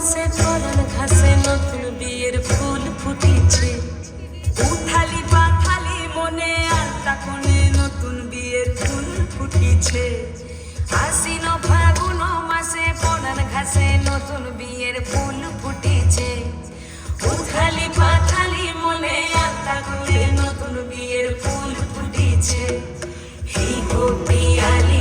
ঘাসে পরান ঘাসে নতুন বিয়ের ফুল ফুটিছে, উথালি পাথালি মনে আলতা কোণে নতুন বিয়ের ফুল ফুটিছে। আশ্বিন ফাগুন মাসে পরান ঘাসে নতুন বিয়ের ফুল ফুটিছে, উথালি পাথালি মনে আলতা কোণে নতুন বিয়ের ফুল ফুটিছে। হি গো পিয়ালি